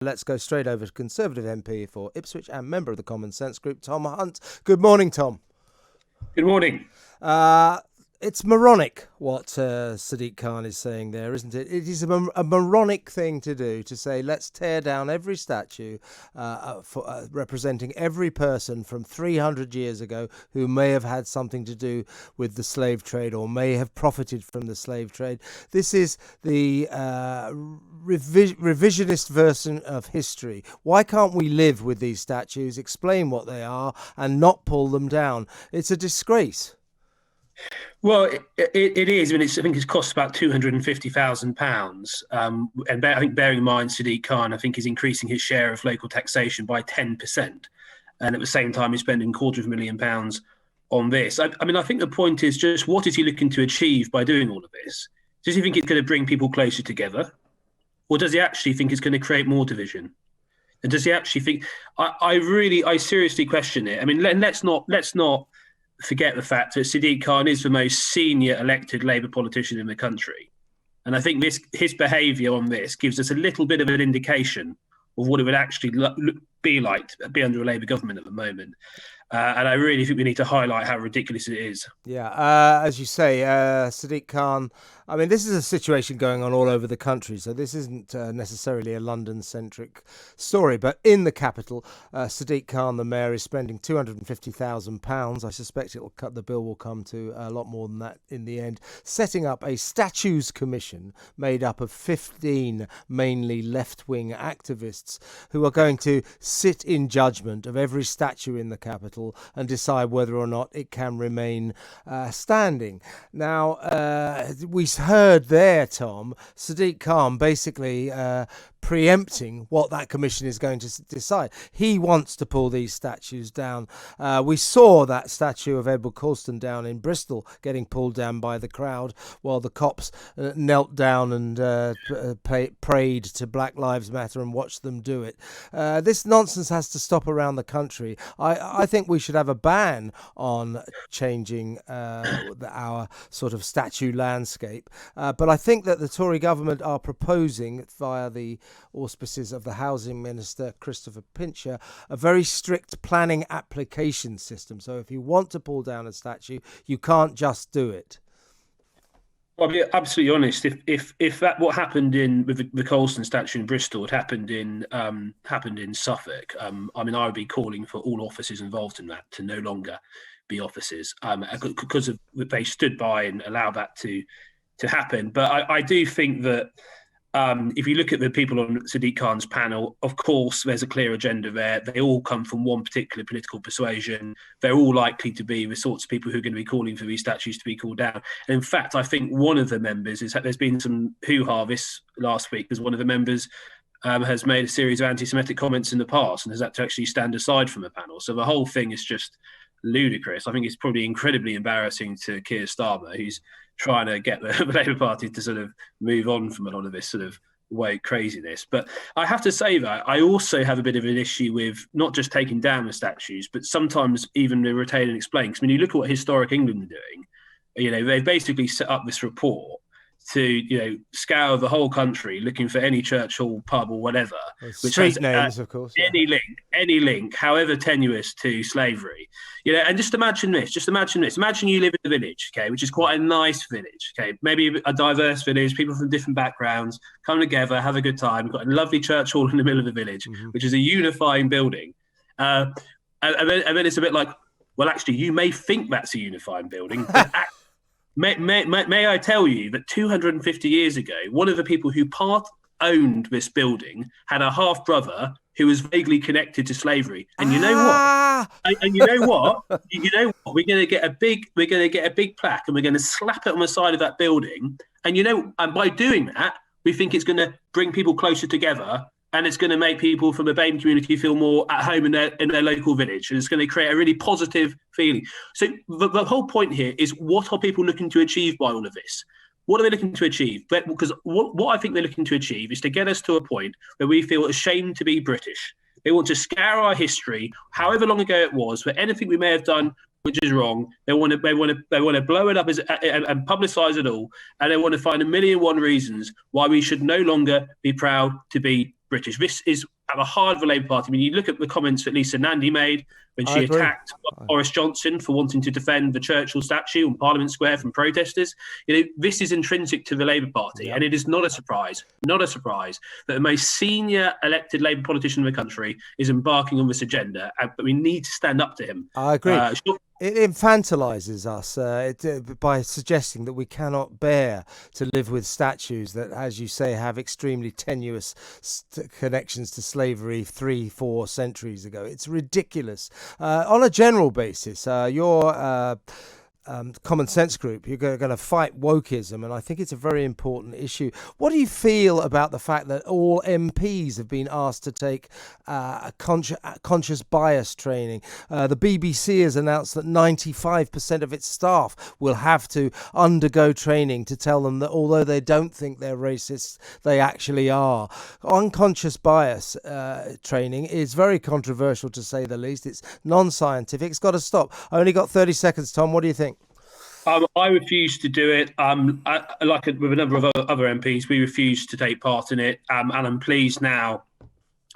Let's go straight over to Conservative MP for Ipswich and member of the Common Sense Group, Tom Hunt. Good morning, Tom. Good morning. It's moronic what Sadiq Khan is saying there, isn't it? It is a moronic thing to do, to say let's tear down every statue representing every person from 300 years ago who may have had something to do with the slave trade or may have profited from the slave trade. This is the revisionist version of history. Why can't we live with these statues, explain what they are, and not pull them down? It's a disgrace. Well, it is. I mean, I think it's cost about £250,000. And I think, bearing in mind, Sadiq Khan, I think, is increasing his share of local taxation by 10%. And at the same time, he's spending £250,000 on this. I mean, I think the point is just, what is he looking to achieve by doing all of this? Does he think it's going to bring people closer together? Or does he actually think it's going to create more division? And does he actually think... I seriously question it. I mean, let's not forget the fact that Sadiq Khan is the most senior elected Labour politician in the country. And I think his behaviour on this gives us a little bit of an indication of what it would actually be like to be under a Labour government at the moment. And I really think we need to highlight how ridiculous it is. Yeah, as you say, Sadiq Khan, I mean, this is a situation going on all over the country, so this isn't necessarily a London-centric story. But in the capital, Sadiq Khan, the mayor, is spending £250,000. I suspect the bill will come to a lot more than that in the end, setting up a statues commission made up of 15 mainly left-wing activists who are going to sit in judgment of every statue in the capital and decide whether or not it can remain standing. Now, we heard there, Tom, Sadiq Khan basically preempting what that commission is going to decide. He wants to pull these statues down. We saw that statue of Edward Colston down in Bristol getting pulled down by the crowd while the cops knelt down and prayed to Black Lives Matter and watched them do it. This nonsense has to stop around the country. I think we should have a ban on changing our sort of statue landscape. But I think that the Tory government are proposing, via the auspices of the Housing Minister, Christopher Pincher, a very strict planning application system. So if you want to pull down a statue, you can't just do it. Well, I'll be absolutely honest. If that what happened with the Colston statue in Bristol had happened in Suffolk, I mean, I would be calling for all officers involved in that to no longer be officers, because they stood by and allowed that to happen. But I do think that if you look at the people on Sadiq Khan's panel, of course, there's a clear agenda there. They all come from one particular political persuasion. They're all likely to be the sorts of people who are going to be calling for these statues to be called down. And in fact, I think one of the members there's been some hoo-ha this last week because one of the members has made a series of anti-Semitic comments in the past and has had to actually stand aside from the panel. So the whole thing is just ludicrous. I think it's probably incredibly embarrassing to Keir Starmer, who's trying to get the Labour Party to sort of move on from a lot of this sort of woke craziness. But I have to say that I also have a bit of an issue with not just taking down the statues, but sometimes even the retain and explain. Because when you look at what Historic England are doing, they've basically set up this report to scour the whole country looking for any church, hall, pub or whatever, which street has names, of course, any link, however tenuous, to slavery. And just imagine this. Imagine you live in a village, okay, which is quite a nice village, okay, maybe a diverse village, people from different backgrounds come together, have a good time. We've got a lovely church hall in the middle of the village, which is a unifying building, and then it's a bit like, well, actually, you may think that's a unifying building, but May I tell you that 250 years ago, one of the people who owned this building had a half brother who was vaguely connected to slavery. And you know what? And you know what? We're going to get a big plaque and we're going to slap it on the side of that building. And by doing that, we think it's going to bring people closer together. And it's going to make people from the BAME community feel more at home in their local village. And it's going to create a really positive feeling. So the whole point here is, what are people looking to achieve by all of this? What are they looking to achieve? Because what I think they're looking to achieve is to get us to a point where we feel ashamed to be British. They want to scour our history, however long ago it was, for anything we may have done which is wrong. They want to blow it up and publicise it all. And they want to find 1,000,001 reasons why we should no longer be proud to be British. This is at the heart of the Labour Party. I mean, you look at the comments that Lisa Nandy made when I she agree. attacked Boris Johnson for wanting to defend the Churchill statue on Parliament Square from protesters. This is intrinsic to the Labour Party, and it is not a surprise that the most senior elected Labour politician in the country is embarking on this agenda. But we need to stand up to him. I agree. It infantilises us by suggesting that we cannot bear to live with statues that, as you say, have extremely tenuous connections to slavery 3-4 centuries ago. It's ridiculous. On a general basis, your Common Sense Group, you're going to fight wokeism, and I think it's a very important issue. What do you feel about the fact that all MPs have been asked to take conscious bias training? The BBC has announced that 95% of its staff will have to undergo training to tell them that although they don't think they're racists, they actually are. Unconscious bias training is very controversial, to say the least. It's non-scientific. It's got to stop. I only got 30 seconds, Tom. What do you think? I refuse to do it. Like with a number of other MPs, we refuse to take part in it. And I'm pleased now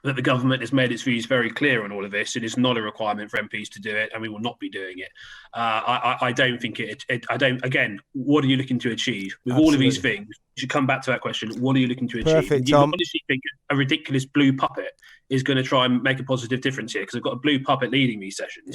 that the government has made its views very clear on all of this. It is not a requirement for MPs to do it, and we will not be doing it. I don't think it. I don't. Again, what are you looking to achieve with all of these things? You should come back to that question. What are you looking to achieve? Perfect, You Tom. honestly think a ridiculous blue puppet is going to try and make a positive difference here? Because I've got a blue puppet leading these sessions.